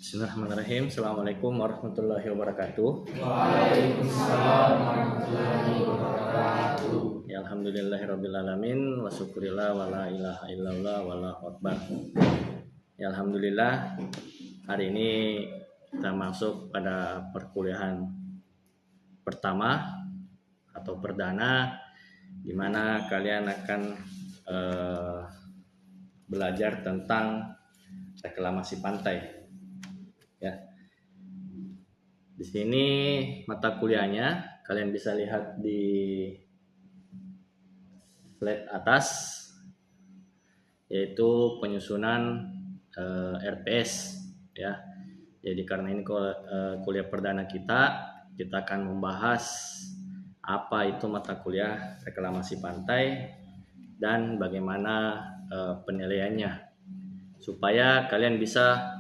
Bismillahirrahmanirrahim. Assalamualaikum warahmatullahi wabarakatuh. Waalaikumsalam warahmatullahi wabarakatuh. Ya, alhamdulillahirabbil alamin wa syukurillah wa la ilaha illallah wallahu akbar. Ya, alhamdulillah hari ini kita masuk pada perkuliahan pertama atau perdana di mana kalian akan belajar tentang reklamasi pantai. Ya. Di sini mata kuliahnya kalian bisa lihat di slide atas, yaitu penyusunan RPS ya. Jadi karena ini kuliah perdana kita akan membahas apa itu mata kuliah reklamasi pantai dan bagaimana penilaiannya supaya kalian bisa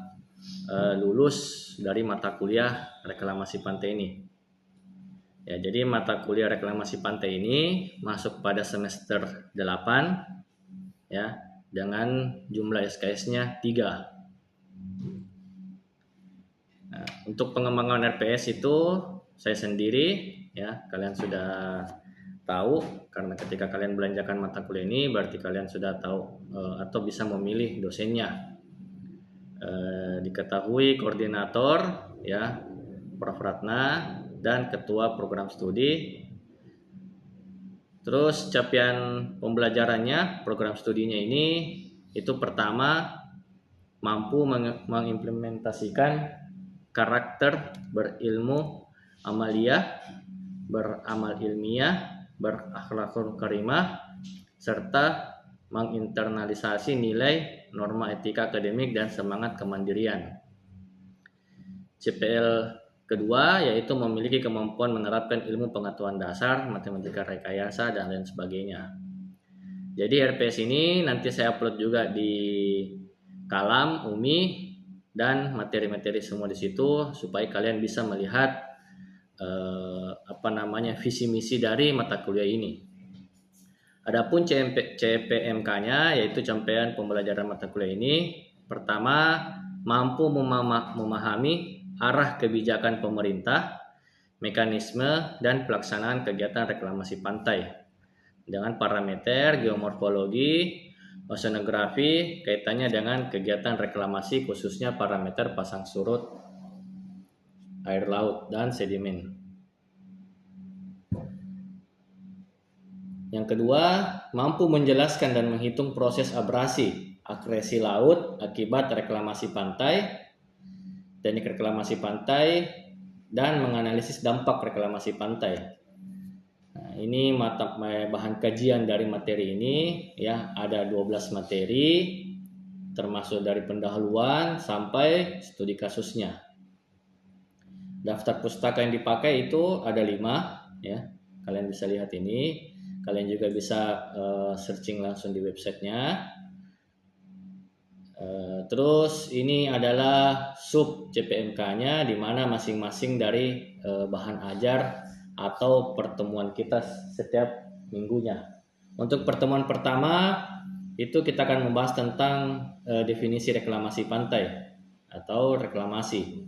lulus dari mata kuliah reklamasi pantai ini. Ya, jadi mata kuliah reklamasi pantai ini masuk pada semester 8 ya, dengan jumlah SKS-nya 3. Nah, untuk pengembangan RPS itu saya sendiri ya, kalian sudah tahu karena ketika kalian belanjakan mata kuliah ini berarti kalian sudah tahu atau bisa memilih dosennya. Diketahui koordinator ya Prof. Ratna dan ketua program studi. Terus capaian pembelajarannya program studinya ini itu pertama mampu mengimplementasikan karakter berilmu amaliyah, beramal ilmiah, berakhlakul karimah, serta menginternalisasi nilai norma etika akademik dan semangat kemandirian. CPL kedua yaitu memiliki kemampuan menerapkan ilmu pengetahuan dasar, matematika rekayasa, dan lain sebagainya. Jadi RPS ini nanti saya upload juga di Kalam, Umi, dan materi-materi semua di situ supaya kalian bisa melihat visi misi dari mata kuliah ini. Adapun CPMK-nya yaitu capaian pembelajaran mata kuliah ini, pertama mampu memahami arah kebijakan pemerintah, mekanisme dan pelaksanaan kegiatan reklamasi pantai dengan parameter geomorfologi, oceanografi kaitannya dengan kegiatan reklamasi khususnya parameter pasang surut air laut dan sedimen. Yang kedua, mampu menjelaskan dan menghitung proses abrasi, akresi laut akibat reklamasi pantai, teknik reklamasi pantai, dan menganalisis dampak reklamasi pantai. Nah, ini bahan kajian dari materi ini ya, ada 12 materi termasuk dari pendahuluan sampai studi kasusnya. Daftar pustaka yang dipakai itu ada 5 ya. Kalian bisa lihat ini. Kalian juga bisa searching langsung di websitenya. Terus ini adalah sub CPMK-nya di mana masing-masing dari bahan ajar atau pertemuan kita setiap minggunya. Untuk pertemuan pertama itu kita akan membahas tentang definisi reklamasi pantai atau reklamasi.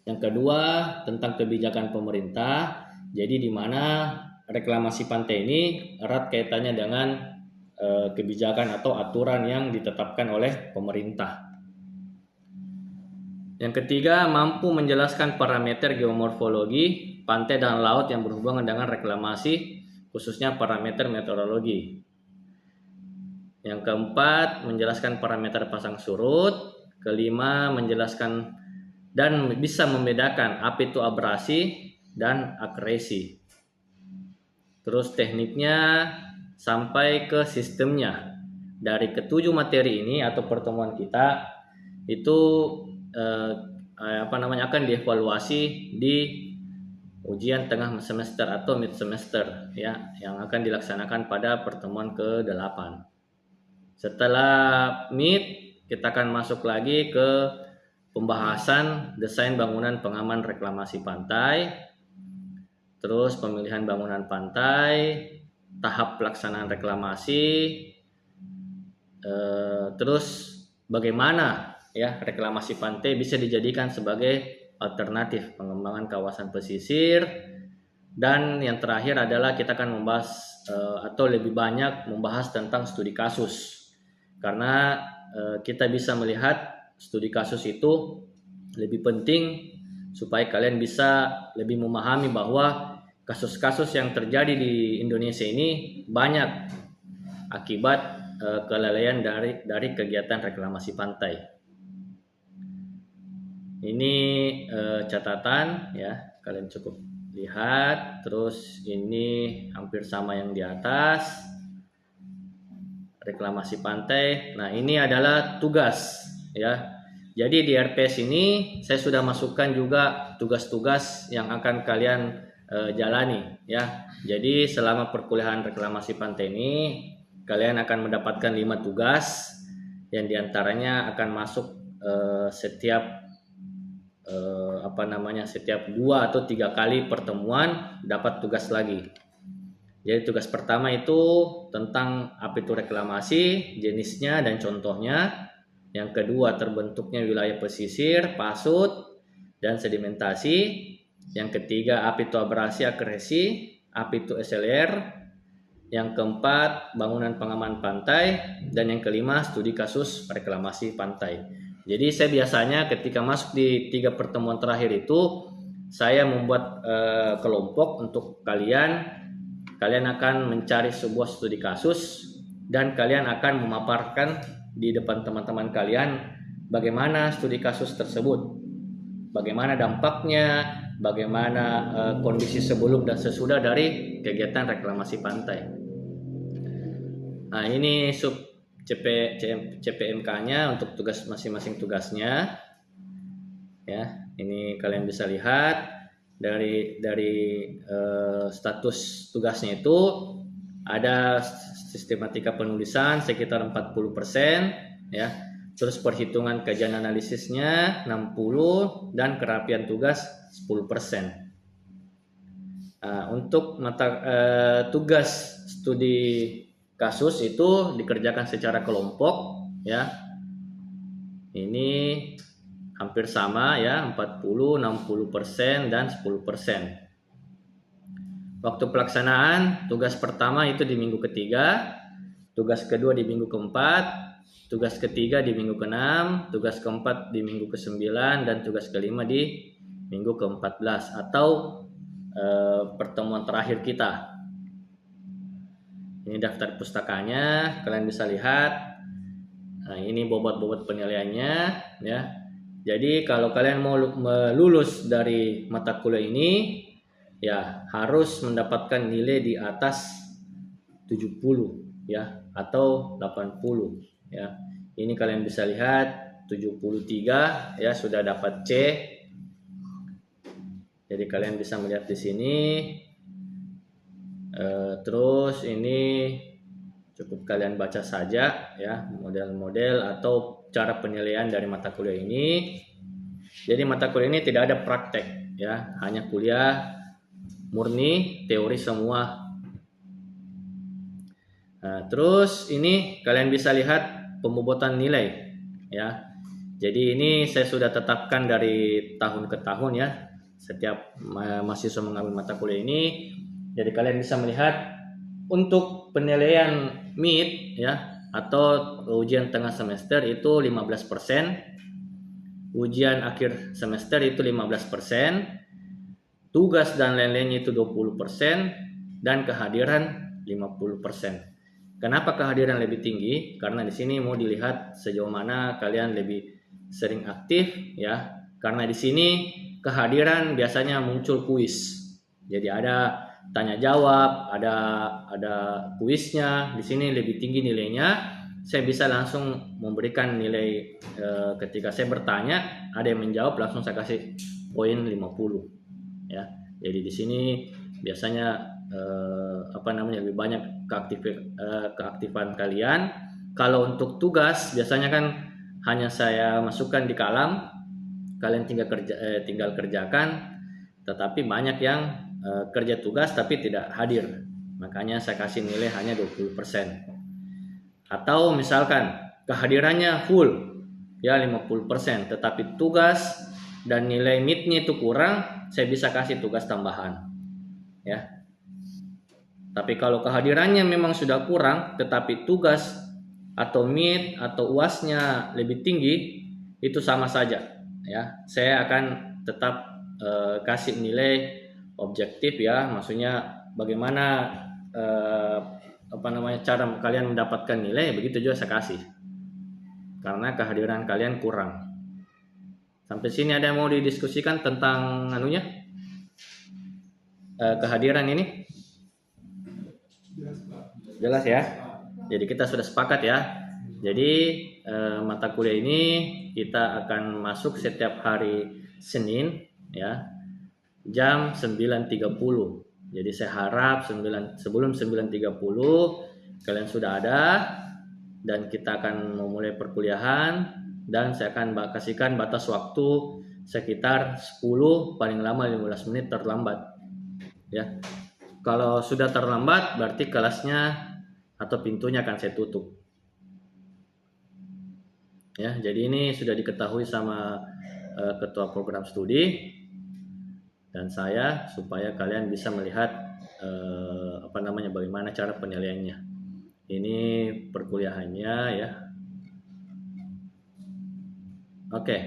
Yang kedua tentang kebijakan pemerintah. Jadi di mana reklamasi pantai ini erat kaitannya dengan kebijakan atau aturan yang ditetapkan oleh pemerintah. Yang ketiga, mampu menjelaskan parameter geomorfologi pantai dan laut yang berhubungan dengan reklamasi, khususnya parameter meteorologi. Yang keempat, menjelaskan parameter pasang surut. Kelima, menjelaskan dan bisa membedakan apa itu abrasi dan akresi. Terus tekniknya sampai ke sistemnya. Dari ketujuh materi ini atau pertemuan kita itu akan dievaluasi di ujian tengah semester atau mid semester ya, yang akan dilaksanakan pada pertemuan ke-8. Setelah mid kita akan masuk lagi ke pembahasan desain bangunan pengaman reklamasi pantai. Terus pemilihan bangunan pantai, tahap pelaksanaan reklamasi, terus bagaimana ya, reklamasi pantai bisa dijadikan sebagai alternatif pengembangan kawasan pesisir. Dan yang terakhir adalah kita akan membahas atau lebih banyak membahas tentang studi kasus, karena kita bisa melihat studi kasus itu lebih penting supaya kalian bisa lebih memahami bahwa kasus-kasus yang terjadi di Indonesia ini banyak akibat kelalaian dari kegiatan reklamasi pantai. Ini catatan ya, kalian cukup lihat. Terus ini hampir sama yang di atas, reklamasi pantai. Nah, ini adalah tugas ya. Jadi di RPS ini saya sudah masukkan juga tugas-tugas yang akan kalian jalani ya. Jadi selama perkuliahan reklamasi pantai ini kalian akan mendapatkan 5 tugas yang diantaranya akan masuk setiap setiap 2 atau 3 kali pertemuan dapat tugas lagi. Jadi tugas pertama itu tentang apa itu reklamasi, jenisnya dan contohnya. Yang kedua terbentuknya wilayah pesisir, pasut, dan sedimentasi. Yang ketiga apa itu abrasi, akresi, apa itu SLR. Yang keempat bangunan pengaman pantai, dan yang kelima studi kasus reklamasi pantai. Jadi saya biasanya ketika masuk di 3 pertemuan terakhir itu saya membuat kelompok untuk kalian akan mencari sebuah studi kasus dan kalian akan memaparkan di depan teman-teman kalian bagaimana studi kasus tersebut, bagaimana dampaknya, bagaimana kondisi sebelum dan sesudah dari kegiatan reklamasi pantai. Nah, ini sub CPMK-nya untuk tugas masing-masing tugasnya. Ya, ini kalian bisa lihat dari status tugasnya itu ada sistematika penulisan sekitar 40% ya. Terus perhitungan kajian analisisnya 60 dan kerapian tugas 10%. Nah, untuk tugas studi kasus itu dikerjakan secara kelompok ya. Ini hampir sama ya, 40, 60% dan 10%. Waktu pelaksanaan, tugas pertama itu di minggu ketiga, tugas kedua di minggu keempat, tugas ketiga di minggu ke-6, tugas keempat di minggu ke-9, dan tugas kelima di minggu ke-14 atau pertemuan terakhir kita. Ini daftar pustakanya, kalian bisa lihat. Nah, ini bobot-bobot penilaiannya ya. Jadi kalau kalian mau lulus dari mata kuliah ini ya harus mendapatkan nilai di atas 70 ya atau 80 ya. Ini kalian bisa lihat 73 ya, sudah dapat C. Jadi kalian bisa melihat di sini. Terus ini cukup kalian baca saja ya, model-model atau cara penilaian dari mata kuliah ini. Jadi mata kuliah ini tidak ada praktek ya, hanya kuliah murni teori semua. Nah, terus ini kalian bisa lihat pembobotan nilai ya. Jadi ini saya sudah tetapkan dari tahun ke tahun ya, setiap mahasiswa mengambil mata kuliah ini. Jadi kalian bisa melihat untuk penilaian mid ya atau ujian tengah semester itu 15%, ujian akhir semester itu 15%, tugas dan lain-lainnya itu 20%, dan kehadiran 50%. Kenapa kehadiran lebih tinggi? Karena di sini mau dilihat sejauh mana kalian lebih sering aktif ya. Karena di sini kehadiran biasanya muncul kuis. Jadi ada tanya jawab, ada kuisnya. Di sini lebih tinggi nilainya. Saya bisa langsung memberikan nilai ketika saya bertanya, ada yang menjawab, langsung saya kasih poin 50 ya. Jadi di sini biasanya lebih banyak keaktifan kalian. Kalau untuk tugas biasanya kan hanya saya masukkan di kalam, kalian tinggal kerjakan. Tetapi banyak yang kerja tugas tapi tidak hadir, makanya saya kasih nilai hanya 20%. Atau misalkan kehadirannya full, ya 50%, tetapi tugas dan nilai MIT-nya itu kurang, saya bisa kasih tugas tambahan. Ya. Tapi kalau kehadirannya memang sudah kurang, tetapi tugas atau MIT atau UAS-nya lebih tinggi, itu sama saja. Ya, saya akan tetap kasih nilai objektif ya, maksudnya bagaimana cara kalian mendapatkan nilai, begitu juga saya kasih. Karena kehadiran kalian kurang. Sampai sini ada yang mau didiskusikan tentang kehadiran ini? Jelas ya? Jadi kita sudah sepakat ya. Jadi mata kuliah ini kita akan masuk setiap hari Senin ya, jam 9.30. Jadi saya harap sebelum 9.30 kalian sudah ada dan kita akan memulai perkuliahan, dan saya akan kasihkan batas waktu sekitar 10 paling lama 15 menit terlambat. Ya. Kalau sudah terlambat berarti kelasnya atau pintunya akan saya tutup. Ya, jadi ini sudah diketahui sama ketua program studi dan saya, supaya kalian bisa melihat bagaimana cara penilaiannya. Ini perkuliahannya ya. Oke.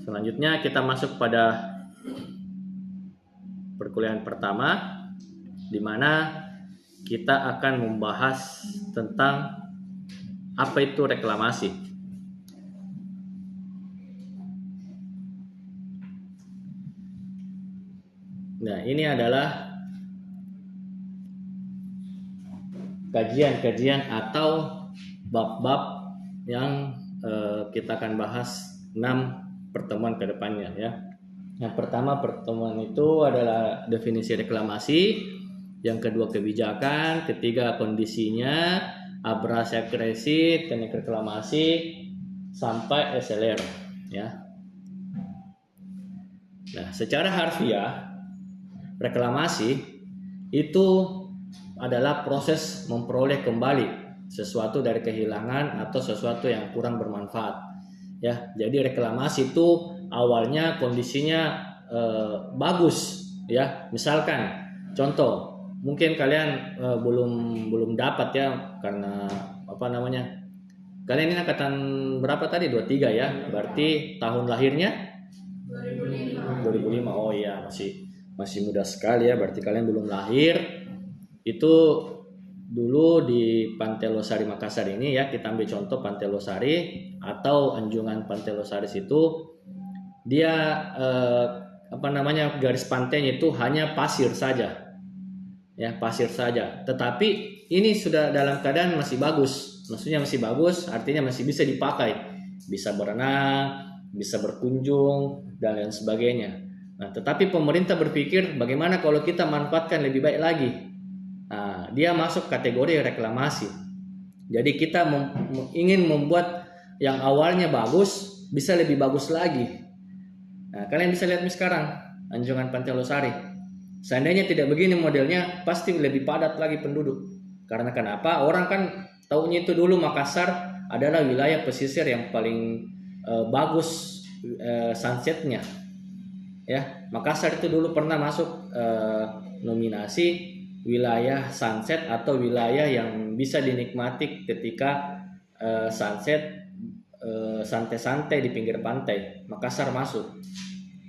Selanjutnya kita masuk pada perkuliahan pertama, di mana kita akan membahas tentang apa itu reklamasi. Nah, ini adalah kajian-kajian atau bab-bab yang kita akan bahas 6 pertemuan ke depannya ya. Yang pertama pertemuan itu adalah definisi reklamasi, yang kedua kebijakan, ketiga kondisinya, abrasi akresi, teknik reklamasi, sampai SLR ya. Nah, secara harfiah reklamasi itu adalah proses memperoleh kembali sesuatu dari kehilangan atau sesuatu yang kurang bermanfaat ya. Jadi reklamasi itu awalnya kondisinya bagus ya. Misalkan contoh, mungkin kalian belum dapat ya, karena kalian ini angkatan berapa tadi? 23 ya. Berarti tahun lahirnya 2005. Oh iya, masih muda sekali ya. Berarti kalian belum lahir. Itu dulu di Pantai Losari Makassar ini ya, kita ambil contoh Pantai Losari atau anjungan Pantai Losari itu, dia garis pantainya itu hanya pasir saja ya, pasir saja. Tetapi ini sudah dalam keadaan masih bagus. Maksudnya masih bagus, artinya masih bisa dipakai, bisa berenang, bisa berkunjung dan lain sebagainya. Nah, tetapi pemerintah berpikir bagaimana kalau kita manfaatkan lebih baik lagi. Nah, dia masuk kategori reklamasi. Jadi kita ingin membuat yang awalnya bagus bisa lebih bagus lagi. Nah, kalian bisa lihat nih sekarang anjungan Pantai Losari. Seandainya tidak begini modelnya, pasti lebih padat lagi penduduk. Karena kenapa? Orang kan taunya itu dulu Makassar adalah wilayah pesisir yang paling bagus sunsetnya. Ya, Makassar itu dulu pernah masuk nominasi wilayah sunset atau wilayah yang bisa dinikmati ketika sunset santai-santai di pinggir pantai. Makassar masuk,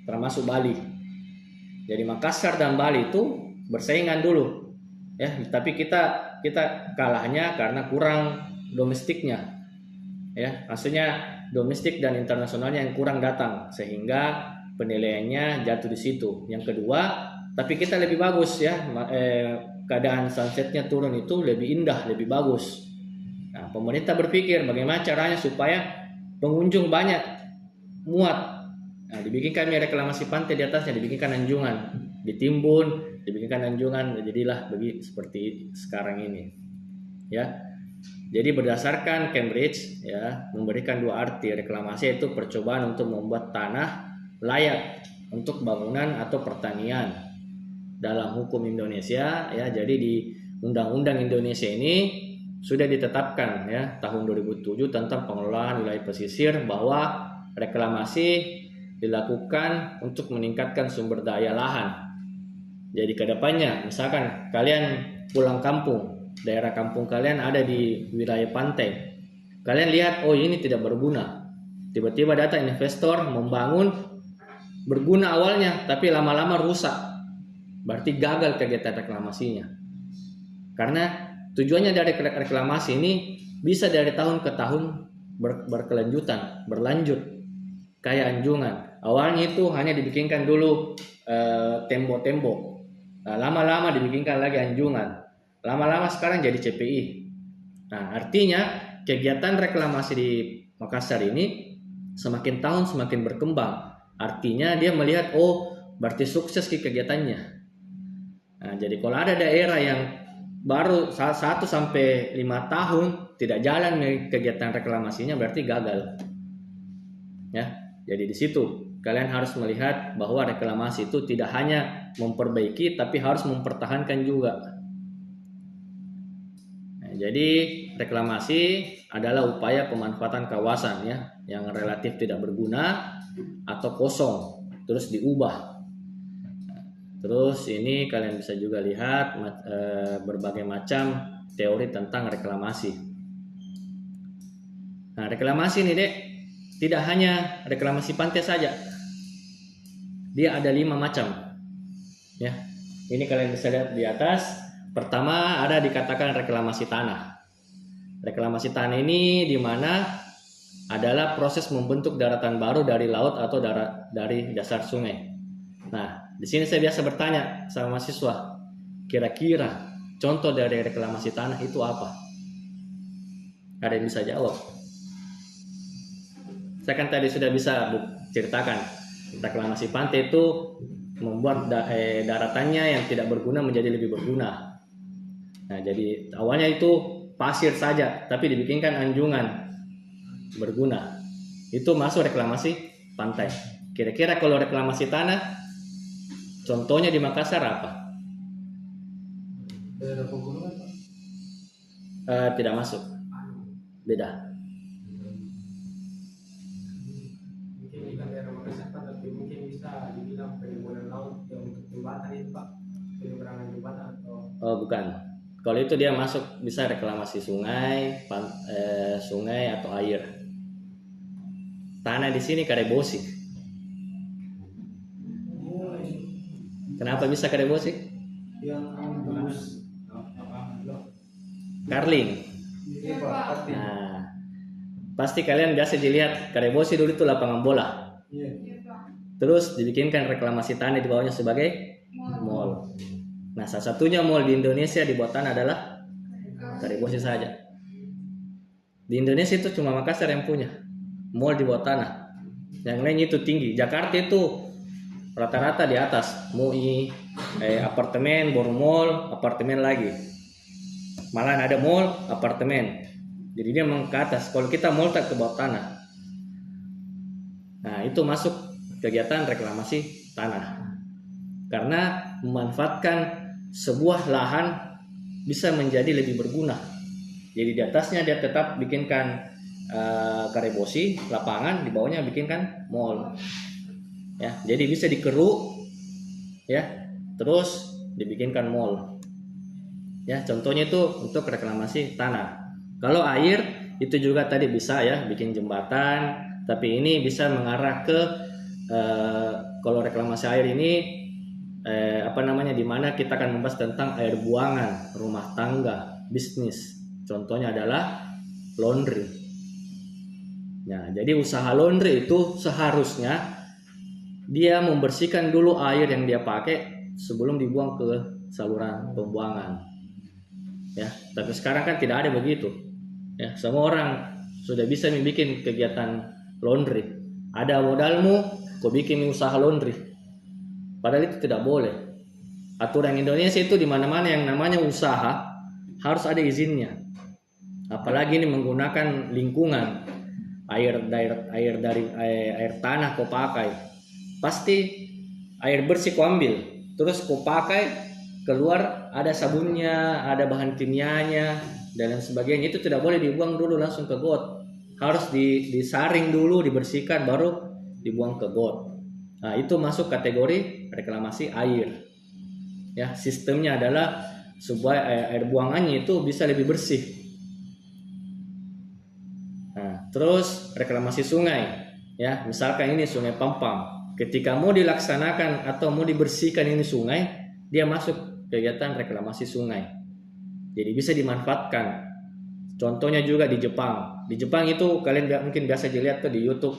termasuk Bali. Jadi Makassar dan Bali itu bersaingan dulu. Ya, tapi kita kalahnya karena kurang domestiknya. Ya, maksudnya domestik dan internasionalnya yang kurang datang, sehingga penilaiannya jatuh di situ. Yang kedua, tapi kita lebih bagus ya, keadaan sunsetnya turun itu lebih indah, lebih bagus. Nah, pemerintah berpikir bagaimana caranya supaya pengunjung banyak, muat. Nah, dibikinkan reklamasi pantai, di atasnya dibikinkan anjungan, ditimbun, dibikinkan anjungan, jadilah seperti sekarang ini. Ya. Jadi berdasarkan Cambridge ya, memberikan 2 arti reklamasi, yaitu percobaan untuk membuat tanah layak untuk bangunan atau pertanian dalam hukum Indonesia ya. Jadi di Undang-Undang Indonesia ini sudah ditetapkan ya tahun 2007 tentang pengelolaan wilayah pesisir bahwa reklamasi dilakukan untuk meningkatkan sumber daya lahan. Jadi kedepannya misalkan kalian pulang kampung, daerah kampung kalian ada di wilayah pantai, kalian lihat oh ini tidak berguna, tiba-tiba datang investor membangun berguna awalnya tapi lama-lama rusak, berarti gagal kegiatan reklamasinya. Karena tujuannya dari reklamasi ini bisa dari tahun ke tahun berkelanjutan, berlanjut. Kayak Anjungan, awalnya itu hanya dibikinkan dulu tembok-tembok, lama-lama dibikinkan lagi Anjungan, lama-lama sekarang jadi CPI. Nah artinya kegiatan reklamasi di Makassar ini semakin tahun semakin berkembang, artinya dia melihat oh berarti sukses kegiatannya. Nah jadi kalau ada daerah yang baru 1-5 tahun tidak jalan kegiatan reklamasinya berarti gagal ya. Jadi di situ kalian harus melihat bahwa reklamasi itu tidak hanya memperbaiki tapi harus mempertahankan juga. Nah, jadi reklamasi adalah upaya pemanfaatan kawasan ya yang relatif tidak berguna atau kosong terus diubah. Terus ini kalian bisa juga lihat berbagai macam teori tentang reklamasi. Nah, reklamasi ini Dek tidak hanya reklamasi pantai saja. Dia ada 5 macam. Ya. Ini kalian bisa lihat di atas. Pertama ada dikatakan reklamasi tanah. Reklamasi tanah ini di mana adalah proses membentuk daratan baru dari laut atau dari dasar sungai. Nah, di sini saya biasa bertanya sama mahasiswa, kira-kira contoh dari reklamasi tanah itu apa? Ada yang bisa jawab? Saya kan tadi sudah bisa ceritakan reklamasi pantai itu membuat daratannya yang tidak berguna menjadi lebih berguna. Nah, jadi awalnya itu pasir saja, tapi dibikinkan anjungan berguna. Itu masuk reklamasi pantai. Kira-kira kalau reklamasi tanah, contohnya di Makassar apa? Tidak masuk. Beda. Oh bukan, kalau itu dia masuk bisa reklamasi sungai, sungai atau air. Tanah di sini karebosi. Kenapa bisa karebosi? Karling. Nah, pasti kalian biasa dilihat karebosi dulu itu lapangan bola. Terus dibikinkan reklamasi tanah di bawahnya sebagai mall. Nah, salah satunya mall di Indonesia di bawah tanah adalah karebosi saja. Di Indonesia itu cuma Makassar yang punya mall di bawah tanah. Yang lain itu tinggi. Jakarta itu rata-rata di atas, MUI, apartemen, baru mall, apartemen lagi. Malah ada mall, apartemen. Jadi dia ke atas. Kalau kita mall tak ke bawah tanah. Nah, itu masuk kegiatan reklamasi tanah. Karena memanfaatkan sebuah lahan bisa menjadi lebih berguna. Jadi di atasnya dia tetap bikinkan karebosi, lapangan, di bawahnya bikinkan mall. Ya, jadi bisa dikeruk ya, terus dibikinkan mall. Ya, contohnya itu untuk reklamasi tanah. Kalau air itu juga tadi bisa ya bikin jembatan, tapi ini bisa mengarah ke kalau reklamasi air ini di mana kita akan membahas tentang air buangan, rumah tangga, bisnis. Contohnya adalah laundry. Nah, jadi usaha laundry itu seharusnya dia membersihkan dulu air yang dia pakai sebelum dibuang ke saluran pembuangan. Ya, tapi sekarang kan tidak ada begitu. Ya, semua orang sudah bisa membuat kegiatan laundry. Ada modalmu, kau bikin usaha laundry. Padahal itu tidak boleh. Aturan Indonesia itu di mana-mana yang namanya usaha harus ada izinnya. Apalagi ini menggunakan lingkungan, air tanah kau pakai. Pasti air bersih kau ambil, terus kau pakai, keluar ada sabunnya, ada bahan kimianya. dan lain sebagainya itu tidak boleh dibuang dulu langsung ke got. Harus disaring dulu, dibersihkan baru dibuang ke got. Nah, itu masuk kategori reklamasi air. Ya, sistemnya adalah supaya air buangannya itu bisa lebih bersih. Nah, terus reklamasi sungai. Ya, misalkan ini Sungai Pampang. Ketika mau dilaksanakan atau mau dibersihkan ini sungai, dia masuk kegiatan reklamasi sungai. Jadi bisa dimanfaatkan. Contohnya juga di Jepang. Di Jepang itu kalian mungkin biasa dilihat tuh di YouTube.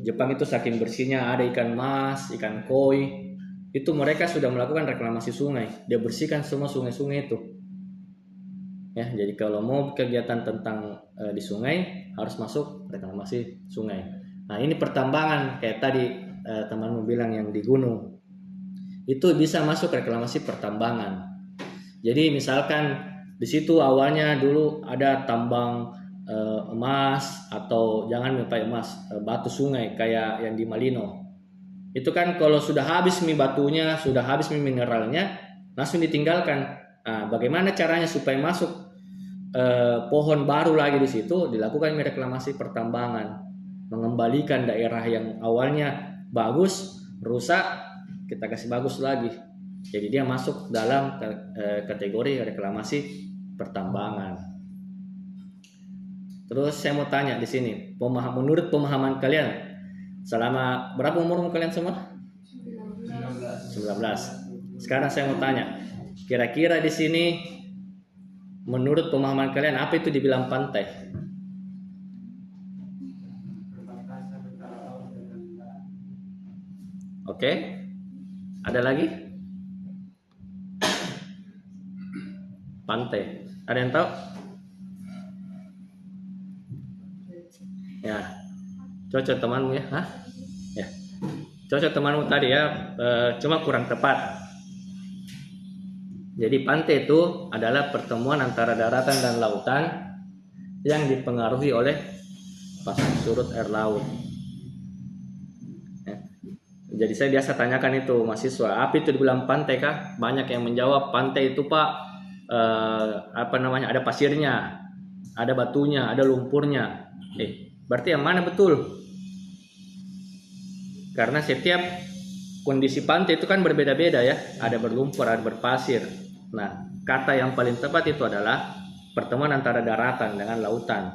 Jepang itu saking bersihnya, ada ikan mas, ikan koi. Itu mereka sudah melakukan reklamasi sungai. Dia bersihkan semua sungai-sungai itu. Ya, jadi kalau mau kegiatan tentang di sungai harus masuk reklamasi sungai. Nah, ini pertambangan kayak tadi temanmu bilang yang di gunung. Itu bisa masuk reklamasi pertambangan. Jadi misalkan di situ awalnya dulu ada tambang emas atau jangan lupa emas, batu sungai kayak yang di Malino. Itu kan kalau sudah habis batunya, sudah habis mineralnya, langsung ditinggalkan. Nah, bagaimana caranya supaya masuk pohon baru lagi di situ? Dilakukan reklamasi pertambangan, mengembalikan daerah yang awalnya bagus, rusak, kita kasih bagus lagi. Jadi dia masuk dalam kategori reklamasi pertambangan. Terus saya mau tanya di sini, menurut pemahaman kalian, selama berapa umur kalian semua? 19. Sekarang saya mau tanya, kira-kira di sini menurut pemahaman kalian apa itu dibilang pantai? Oke. Ada lagi? Pantai. Ada yang tahu? Ya. Cocok temanmu ya? Hah? Ya. Cocok temanmu tadi ya, cuma kurang tepat. Jadi pantai itu adalah pertemuan antara daratan dan lautan yang dipengaruhi oleh pasang surut air laut. Ya. Jadi saya biasa tanyakan itu mahasiswa, apa itu dibilang pantai kah? Banyak yang menjawab pantai itu Pak, ada pasirnya, ada batunya, ada lumpurnya. Berarti yang mana betul? Karena setiap kondisi pantai itu kan berbeda-beda ya, ada berlumpur, ada berpasir. Nah, kata yang paling tepat itu adalah pertemuan antara daratan dengan lautan.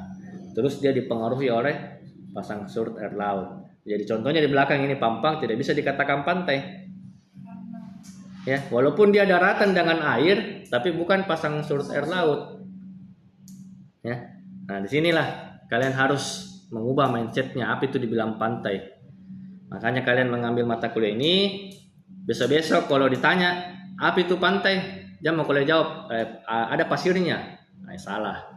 Terus dia dipengaruhi oleh pasang surut air laut. Jadi contohnya di belakang ini Pampang tidak bisa dikatakan pantai. Ya, walaupun dia daratan dengan air, tapi bukan pasang surut air laut. Ya. Nah, disinilah kalian harus mengubah mindsetnya apa itu dibilang pantai. Makanya kalian mengambil mata kuliah ini, besok-besok kalau ditanya apa itu pantai, jangan mau kuliah jawab ada pasirnya. Nah, salah.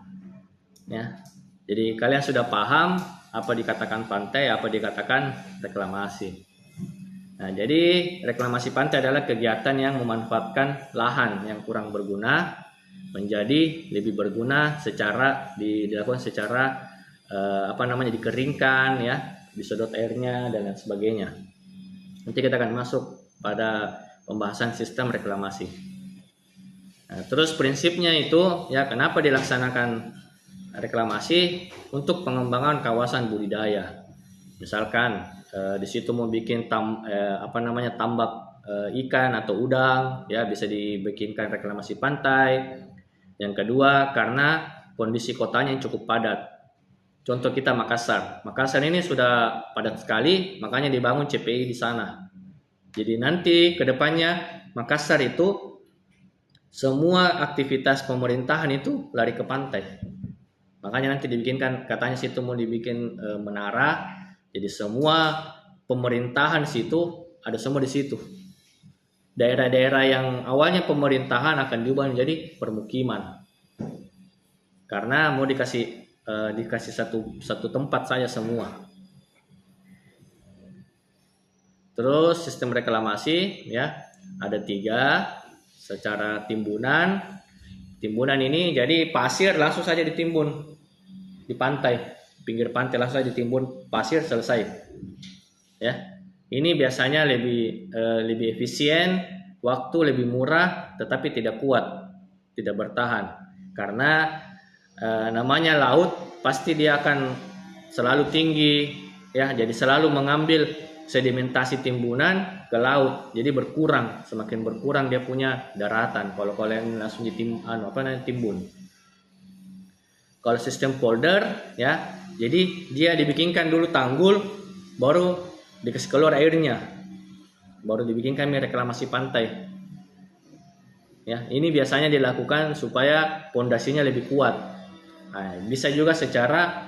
Ya. Jadi kalian sudah paham apa dikatakan pantai, apa dikatakan reklamasi. Nah, jadi reklamasi pantai adalah kegiatan yang memanfaatkan lahan yang kurang berguna menjadi lebih berguna dilakukan secara dikeringkan ya, disedot airnya dan lain sebagainya. Nanti kita akan masuk pada pembahasan sistem reklamasi. Nah, terus prinsipnya itu ya, kenapa dilaksanakan reklamasi? Untuk pengembangan kawasan budidaya. Misalkan di situ mau bikin tambak ikan atau udang ya, bisa dibikinkan reklamasi pantai. Yang kedua, karena kondisi kotanya yang cukup padat. Contoh kita Makassar. Makassar ini sudah padat sekali, makanya dibangun CPI di sana. Jadi nanti ke depannya Makassar itu semua aktivitas pemerintahan itu lari ke pantai. Makanya nanti dibikinkan, katanya situ mau dibikin menara. Jadi semua pemerintahan situ ada semua di situ. Daerah-daerah yang awalnya pemerintahan akan diubah menjadi permukiman. Karena mau dikasih satu tempat saja semua. Terus sistem reklamasi ya ada 3 secara timbunan. Timbunan ini jadi pasir langsung saja ditimbun di pantai, pinggir pantai langsung saja ditimbun pasir, selesai. Ya, ini biasanya lebih efisien, waktu lebih murah, tetapi tidak kuat, tidak bertahan. Karena namanya laut, pasti dia akan selalu tinggi, ya. Jadi selalu mengambil sedimentasi timbunan ke laut, jadi berkurang, semakin berkurang dia punya daratan. Kalau kalian langsung timbun. Kalau sistem polder, ya, jadi dia dibikinkan dulu tanggul, baru dikasih keluar airnya, baru dibikinkan reklamasi pantai. Ya, ini biasanya dilakukan supaya pondasinya lebih kuat. Nah, bisa juga secara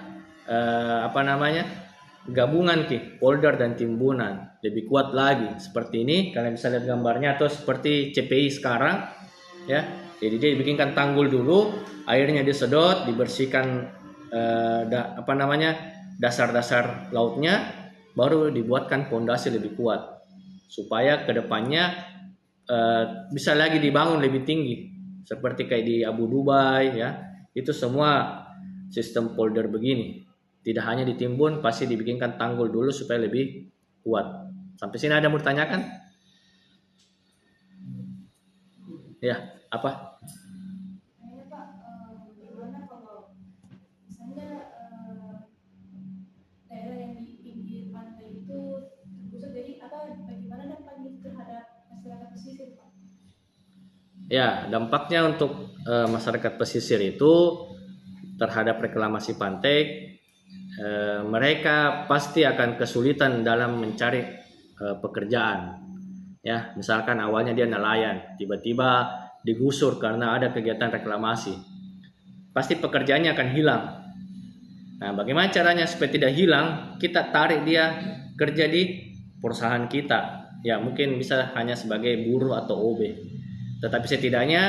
gabungan polder dan timbunan lebih kuat lagi. Seperti ini, kalian bisa lihat gambarnya, atau seperti CPI sekarang, ya. Jadi dia dibikinkan tanggul dulu, airnya disedot, dibersihkan dasar-dasar lautnya, baru dibuatkan pondasi lebih kuat supaya kedepannya bisa lagi dibangun lebih tinggi, seperti kayak di Abu Dubai, ya. Itu semua sistem polder begini. Tidak hanya ditimbun, pasti dibikinkan tanggul dulu supaya lebih kuat. Sampai sini ada mau ditanyakan? Ya, apa? Bagaimana kalau misalnya daerah yang di pinggir pantai itu tergusur, jadi bagaimana dampaknya terhadap masyarakat pesisir, Pak? Ya, dampaknya untuk masyarakat pesisir itu terhadap reklamasi pantai, mereka pasti akan kesulitan dalam mencari pekerjaan. Ya, misalkan awalnya dia nelayan, tiba-tiba digusur karena ada kegiatan reklamasi, pasti pekerjaannya akan hilang. Nah, bagaimana caranya supaya tidak hilang? Kita tarik dia kerja di perusahaan kita. Ya, mungkin bisa hanya sebagai buruh atau OB. Tetapi setidaknya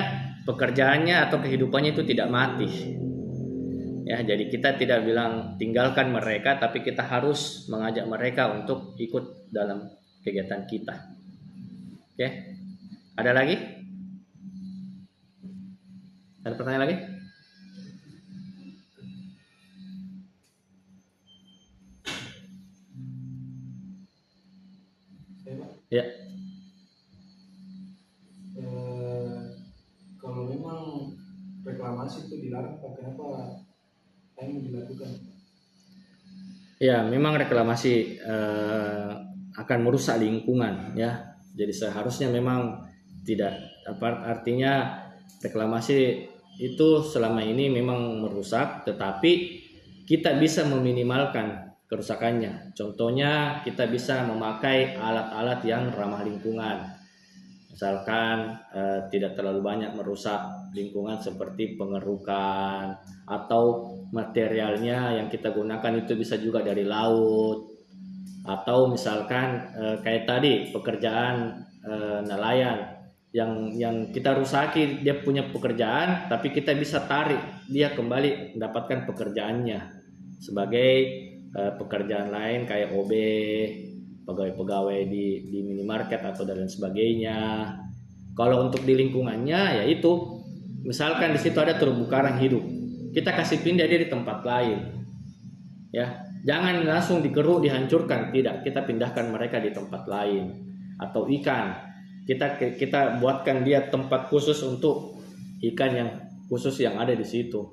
pekerjaannya atau kehidupannya itu tidak mati. Ya, jadi kita tidak bilang tinggalkan mereka, tapi kita harus mengajak mereka untuk ikut dalam kegiatan kita. Oke, ada lagi? Ada pertanyaan lagi? Ya. Kalau memang reklamasi itu dilarang, Pak, kenapa ini dilakukan? Ya, memang reklamasi akan merusak lingkungan, ya. Jadi seharusnya memang tidak, artinya reklamasi itu selama ini memang merusak, tetapi kita bisa meminimalkan kerusakannya. Contohnya kita bisa memakai alat-alat yang ramah lingkungan. Misalkan tidak terlalu banyak merusak lingkungan seperti pengerukan, atau materialnya yang kita gunakan itu bisa juga dari laut, atau misalkan kayak tadi pekerjaan nelayan yang kita rusaki dia punya pekerjaan, tapi kita bisa tarik dia kembali mendapatkan pekerjaannya sebagai pekerjaan lain kayak OB, pegawai-pegawai di minimarket atau dan sebagainya. Kalau untuk di lingkungannya, yaitu misalkan di situ ada terumbu karang hidup, kita kasih pindah dia di tempat lain, ya. Jangan langsung dikeruk, dihancurkan, tidak. Kita pindahkan mereka di tempat lain. Atau ikan, kita buatkan dia tempat khusus untuk ikan yang khusus yang ada di situ,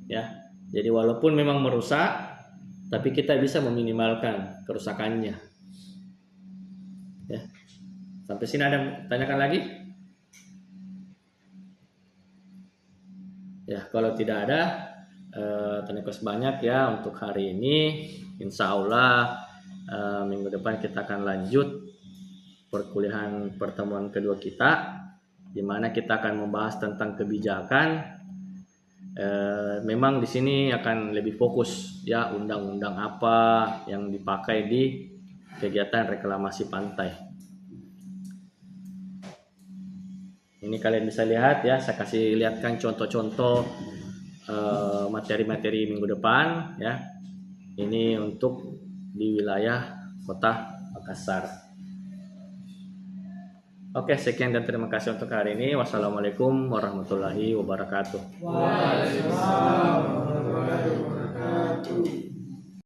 ya. Jadi walaupun memang merusak, tapi kita bisa meminimalkan kerusakannya, ya. Sampai sini ada tanyakan lagi? Ya, kalau tidak ada, terima kasih banyak ya untuk hari ini. Insya Allah minggu depan kita akan lanjut perkuliahan pertemuan kedua kita, di mana kita akan membahas tentang kebijakan. Memang di sini akan lebih fokus ya, undang-undang apa yang dipakai di kegiatan reklamasi pantai. Ini kalian bisa lihat ya, saya kasih lihatkan contoh-contoh materi-materi minggu depan ya. Ini untuk di wilayah Kota Makassar. Oke, sekian dan terima kasih untuk hari ini. Wassalamualaikum warahmatullahi wabarakatuh. Waalaikumsalam warahmatullahi wabarakatuh.